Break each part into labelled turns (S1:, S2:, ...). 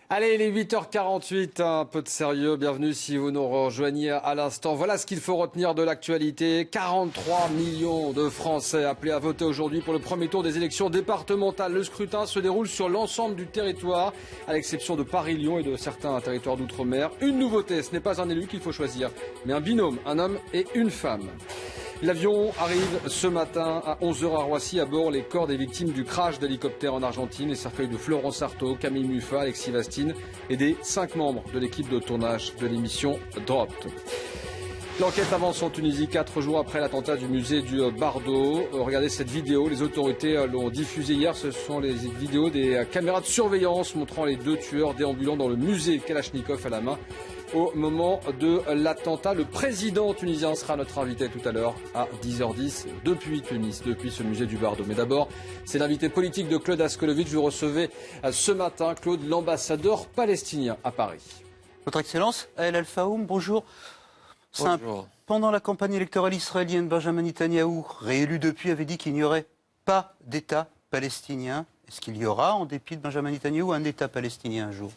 S1: Allez, il est 8h48, un peu de sérieux, bienvenue si vous nous rejoignez à l'instant. Voilà ce qu'il faut retenir de l'actualité. 43 millions de Français appelés à voter aujourd'hui pour le premier tour des élections départementales. Le scrutin se déroule sur l'ensemble du territoire, à l'exception de Paris-Lyon et de certains territoires d'outre-mer. Une nouveauté, ce n'est pas un élu qu'il faut choisir, mais un binôme, un homme et une femme. L'avion arrive ce matin à 11h à Roissy. À bord, les corps des victimes du crash d'hélicoptère en Argentine. Les cercueils de Florence Artaud, Camille Muffat, Alexis Vastine et des 5 membres de l'équipe de tournage de l'émission Dropped. L'enquête avance en Tunisie 4 jours après l'attentat du musée du Bardo. Regardez cette vidéo, les autorités l'ont diffusée hier. Ce sont les vidéos des caméras de surveillance montrant les deux tueurs déambulant dans le musée Kalachnikov à la main au moment de l'attentat. Le président tunisien sera notre invité tout à l'heure à 10h10 depuis Tunis, depuis ce musée du Bardo. Mais d'abord, c'est l'invité politique de Claude Askolovitch. Vous recevez ce matin, Claude, l'ambassadeur palestinien à Paris.
S2: Votre Excellence, El Al-Faoum, bonjour. Simple.
S3: Bonjour.
S2: Pendant la campagne électorale israélienne, Benjamin Netanyahou, réélu depuis, avait dit qu'il n'y aurait pas d'État palestinien. Est-ce qu'il y aura, en dépit de Benjamin Netanyahou, un État palestinien un jour?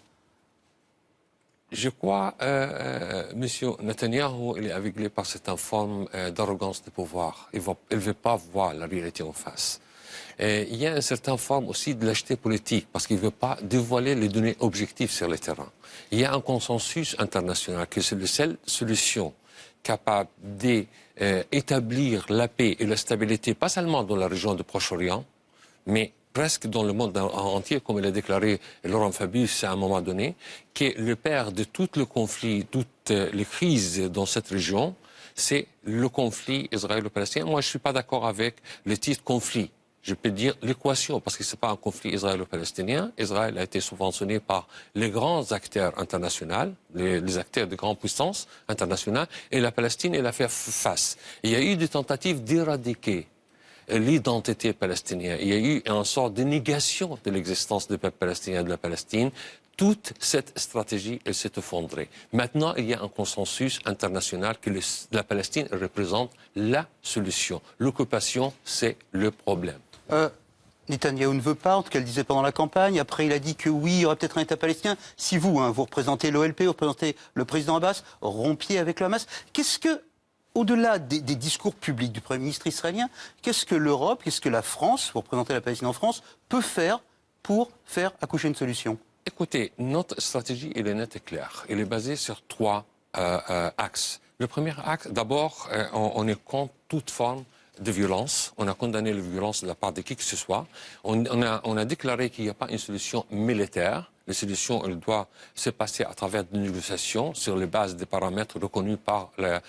S3: Je crois, M. Netanyahou, il est aveuglé par cette forme d'arrogance de pouvoir. Il ne veut pas voir la réalité en face. Il y a une certaine forme aussi de lâcheté politique, parce qu'il ne veut pas dévoiler les données objectives sur le terrain. Il y a un consensus international que c'est la seule solution capable d'établir la paix et la stabilité, pas seulement dans la région du Proche-Orient, mais presque dans le monde entier, comme il a déclaré Laurent Fabius à un moment donné, qui est le père de tout le conflit, toutes les crises dans cette région, c'est le conflit israélo-palestinien. Moi, je ne suis pas d'accord avec le titre conflit. Je peux dire l'équation, parce que ce n'est pas un conflit israélo-palestinien. Israël a été subventionné par les grands acteurs internationaux, les acteurs de grandes puissances internationales, et la Palestine, elle a fait face. Il y a eu des tentatives d'éradiquer l'identité palestinienne. Il y a eu une sorte de négation de l'existence du peuple palestinien de la Palestine. Toute cette stratégie, elle s'est effondrée. Maintenant, il y a un consensus international que la Palestine représente la solution. L'occupation, c'est le problème.
S2: Netanyahou ne veut pas, en tout cas, il le disait pendant la campagne. Après, il a dit que oui, il y aurait peut-être un État palestinien. Si vous, vous représentez l'OLP, vous représentez le président Abbas, rompiez avec le Hamas. Qu'est-ce que, au-delà des discours publics du Premier ministre israélien, qu'est-ce que l'Europe, qu'est-ce que la France, vous représentez la Palestine en France, peut faire pour faire accoucher une solution?
S3: Écoutez, notre stratégie, elle est nette et claire. Elle est basée sur 3 axes. Le premier axe, d'abord, on est contre toute forme de violence. On a condamné la violence de la part de qui que ce soit. On a déclaré qu'il n'y a pas une solution militaire. La solution, elle doit se passer à travers des négociations sur les bases des paramètres reconnus par la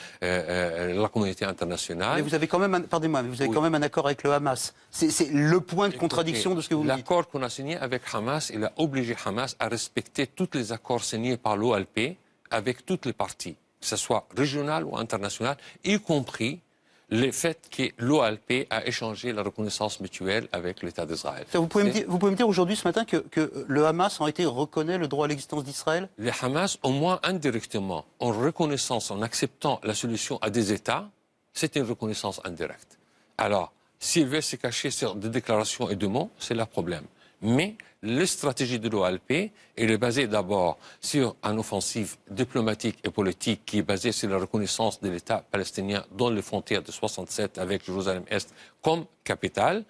S3: communauté internationale.
S2: Mais vous avez quand même, pardonnez-moi, mais vous avez quand même un accord avec le Hamas. C'est le point de contradiction de ce que vous me dites.
S3: L'accord qu'on a signé avec Hamas, il a obligé Hamas à respecter tous les accords signés par l'OLP avec toutes les parties, que ce soit régional ou international, y compris le fait que l'OLP a échangé la reconnaissance mutuelle avec l'État d'Israël.
S2: Vous pouvez me dire aujourd'hui, ce matin, que le Hamas, en réalité, reconnaît le droit à l'existence d'Israël?
S3: Le Hamas, au moins indirectement, en reconnaissance, en acceptant la solution à des États, c'est une reconnaissance indirecte. Alors, s'ils veulent se cacher sur des déclarations et des mots, c'est leur problème. Mais la stratégie de l'OLP, elle est basée d'abord sur une offensive diplomatique et politique qui est basée sur la reconnaissance de l'État palestinien dans les frontières de 67 avec Jérusalem-Est comme capitale.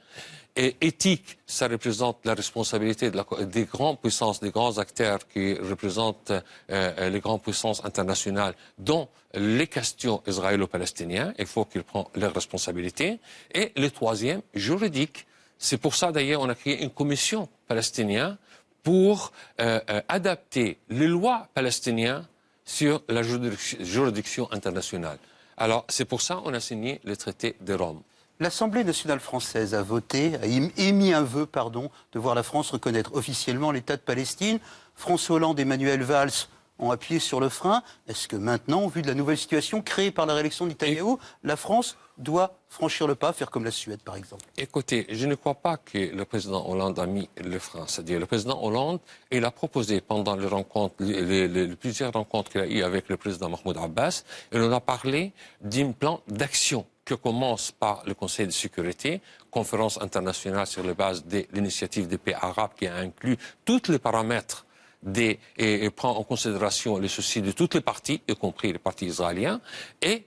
S3: Et éthique, ça représente la responsabilité des grandes puissances, des grands acteurs qui représentent les grandes puissances internationales dans les questions israélo-palestiniennes. Il faut qu'ils prennent leurs responsabilités. Et le troisième, juridique. C'est pour ça, d'ailleurs, on a créé une commission palestinienne pour adapter les lois palestiniennes sur la juridiction internationale. Alors, c'est pour ça qu'on a signé le traité de Rome.
S2: L'Assemblée nationale française a voté, a émis un vœu, de voir la France reconnaître officiellement l'État de Palestine. François Hollande et Manuel Valls ont appuyé sur le frein. Est-ce que maintenant, au vu de la nouvelle situation créée par la réélection de Netanyahou, la France doit franchir le pas, faire comme la Suède, par exemple?
S3: Écoutez, je ne crois pas que le président Hollande a mis le frein. C'est-à-dire, le président Hollande, il a proposé pendant les rencontres, plusieurs rencontres qu'il a eues avec le président Mahmoud Abbas, il en a parlé d'un plan d'action qui commence par le Conseil de sécurité, conférence internationale sur la base de l'initiative de paix arabe qui a inclus tous les paramètres et prend en considération les soucis de toutes les parties, y compris les partis israéliens, et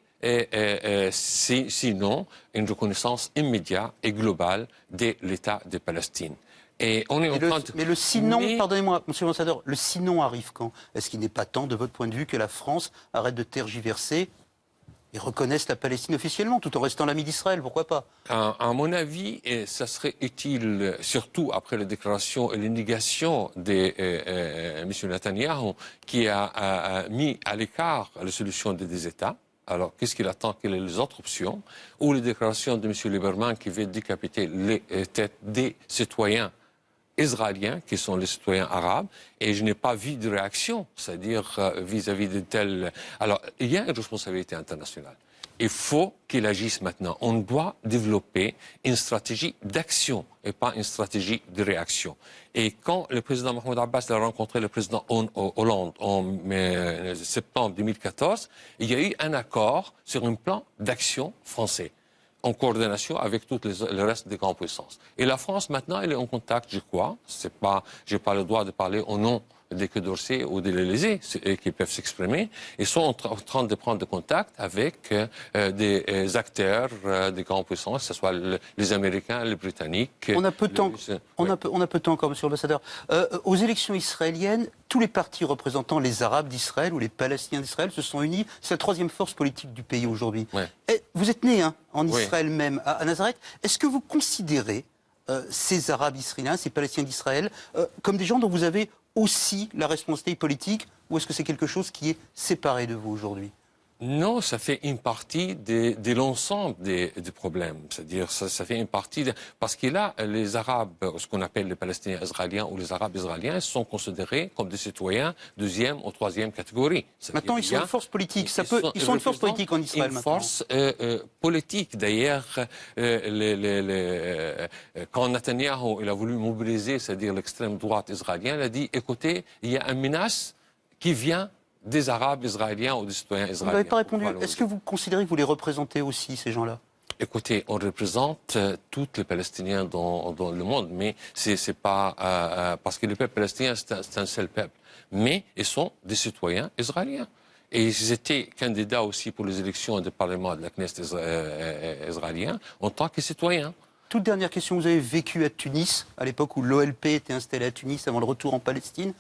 S3: sinon une reconnaissance immédiate et globale de l'État de Palestine. Et on est
S2: mais le sinon, pardonnez-moi, monsieur l'ambassadeur, le sinon arrive quand? Est-ce qu'il n'est pas temps, de votre point de vue, que la France arrête de tergiverser et reconnaisse la Palestine officiellement, tout en restant l'ami d'Israël? Pourquoi pas?
S3: À mon avis, ça serait utile, surtout après la déclaration et les négations de M. Netanyahou, qui a mis à l'écart la solution des deux États. Alors, qu'est-ce qu'il attend? Quelles sont les autres options? Ou les déclarations de M. Lieberman qui veut décapiter les têtes des citoyens israéliens, qui sont les citoyens arabes, et je n'ai pas vu de réaction, c'est-à-dire vis-à-vis de tels... Alors, il y a une responsabilité internationale. Il faut qu'il agisse maintenant. On doit développer une stratégie d'action et pas une stratégie de réaction. Et quand le président Mahmoud Abbas a rencontré le président Hollande en septembre 2014, il y a eu un accord sur un plan d'action français, en coordination avec tout le reste des grandes puissances. Et la France, maintenant, elle est en contact, je crois. Je n'ai pas le droit de parler au nom des Quai d'Orsay ou de l'Élysée, qui peuvent s'exprimer. Ils sont en train de prendre contact avec des acteurs des grandes puissances, que ce soit les Américains, les Britanniques.
S2: On a peu de temps. On a peu de temps encore, monsieur l'ambassadeur. Aux élections israéliennes, tous les partis représentant les Arabes d'Israël ou les Palestiniens d'Israël se sont unis. C'est la troisième force politique du pays aujourd'hui.
S3: Ouais.
S2: Vous êtes né en Israël même, à Nazareth. Est-ce que vous considérez ces Arabes israéliens, ces Palestiniens d'Israël, comme des gens dont vous avez aussi la responsabilité politique, ou est-ce que c'est quelque chose qui est séparé de vous aujourd'hui?
S3: Non, ça fait une partie de l'ensemble des problèmes. C'est-à-dire, ça fait une partie... Parce que là, les Arabes, ce qu'on appelle les Palestiniens israéliens ou les Arabes israéliens, sont considérés comme des citoyens deuxième ou troisième catégorie.
S2: Maintenant, ils sont une force politique. Ils sont une force politique en Israël maintenant.
S3: Une force politique. D'ailleurs, quand Netanyahou il a voulu mobiliser, c'est-à-dire l'extrême droite israélienne, il a dit, écoutez, il y a une menace qui vient des Arabes israéliens ou des citoyens israéliens.
S2: Vous n'avez pas répondu. Est-ce que vous considérez que vous les représentez aussi, ces gens-là?
S3: Écoutez, on représente tous les Palestiniens dans le monde, mais c'est pas... parce que le peuple palestinien, c'est un seul peuple. Mais ils sont des citoyens israéliens. Et ils étaient candidats aussi pour les élections du Parlement de la Knesset israélien en tant que citoyens.
S2: Toute dernière question, vous avez vécu à Tunis, à l'époque où l'OLP était installé à Tunis avant le retour en Palestine.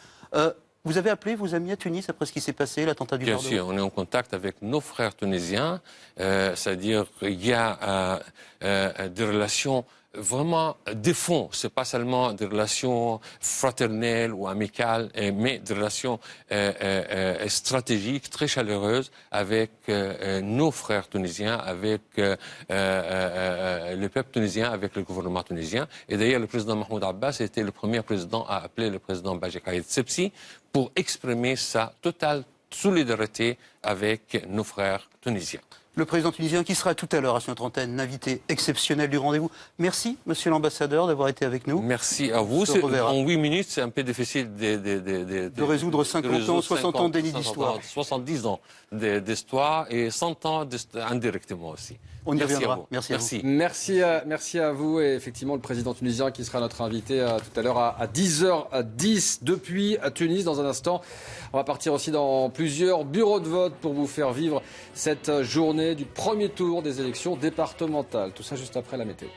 S2: Vous avez appelé vos amis à Tunis après ce qui s'est passé, l'attentat du Bardo?
S3: Bien sûr, on est en contact avec nos frères tunisiens, c'est-à-dire qu'il y a des relations vraiment de fond. C'est pas seulement des relations fraternelles ou amicales, mais des relations stratégiques très chaleureuses avec nos frères tunisiens, avec le peuple tunisien, avec le gouvernement tunisien. Et d'ailleurs, le président Mahmoud Abbas était le premier président à appeler le président Baji Qaïd Sebsi pour exprimer sa totale solidarité avec nos frères tunisiens.
S2: Le président tunisien qui sera tout à l'heure à notre antenne, l'invité exceptionnel du rendez-vous. Merci, monsieur l'ambassadeur, d'avoir été avec nous.
S3: Merci à vous. En 8 minutes, c'est un peu difficile
S2: de résoudre 50 ans, 60 ans d'années d'histoire.
S3: 70 ans d'histoire et 100 ans indirectement aussi.
S2: On y reviendra. Merci.
S1: Merci à vous. Et effectivement, le président tunisien qui sera notre invité tout à l'heure à 10h10 depuis Tunis. Dans un instant, on va partir aussi dans plusieurs bureaux de vote pour vous faire vivre cette journée du premier tour des élections départementales. Tout ça juste après la météo.